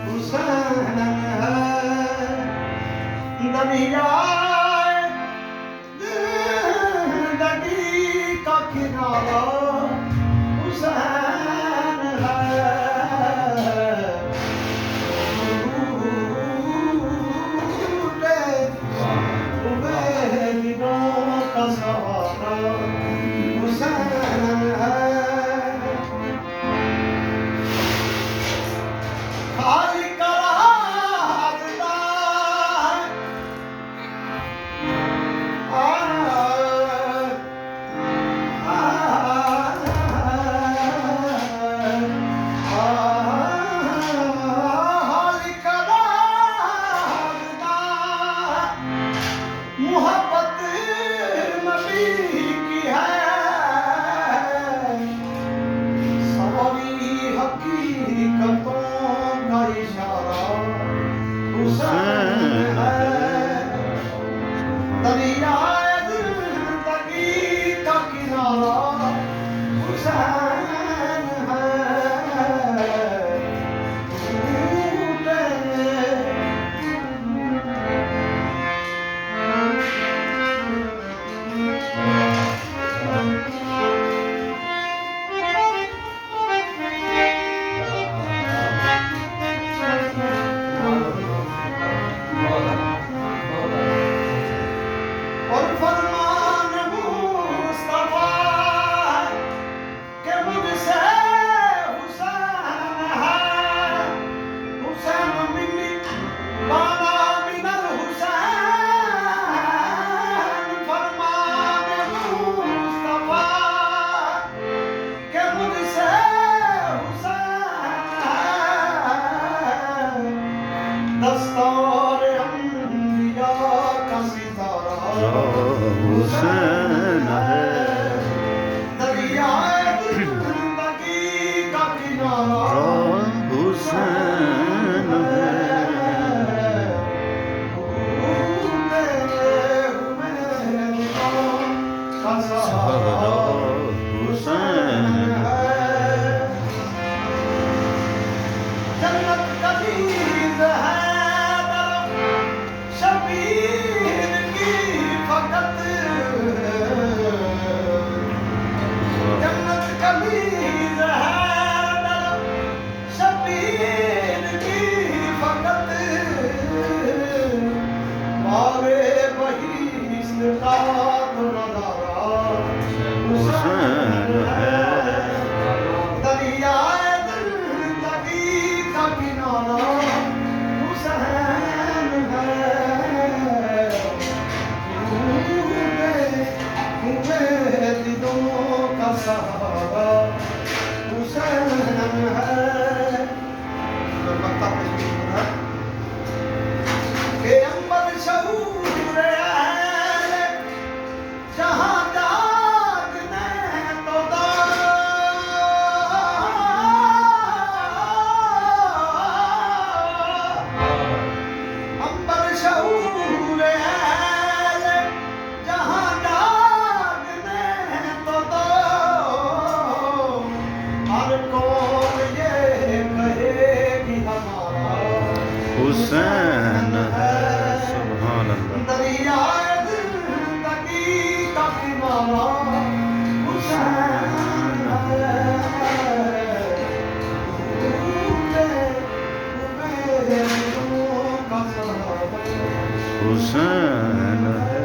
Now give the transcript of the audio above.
हुसैन है दरियाए जिंदगी का किनारा हुसैन है टूटे हुए दिनों का सहारा हुसैन है खाली कराता मोहब्बत नबी की है सारी हकीकतों का इशारा हुसैन है दरियाए जिंदगी का किनारा हुसैन है टूटे और फरमान मुस्तफा के मुझसे हुसैन है हुसैन मिन्नी बाना मिनल हुसैन फरमान मुस्तफा के मुझसे हुसैन है दस्तार अंबिया का सितारा हुसैन है दरियाए जिंदगी का किनारा हुसैन है टूटे हुए दिनों का सहारा हुसैन है जन्नत का चीज़ है शबीर की फकत जन्नत का चीज़ है शबीर की फकत मारे बहिश्त का तो नजारा हुसैन है दरियाए जिंदगी का किनारा हुसैन है हुए दिलों का सहारा हुसैन है तो लगता है कि अंबर शऊर है जहाँ जागने तो दो अंबर शऊर है जहाँ जागने तो दो हर कौन ये कहेगी हमारा हुसैन है सुभान अल्लाह दरियाए जिंदगी का किनारा हुसैन है टूटे हुए दिलों का सहारा हुसैन है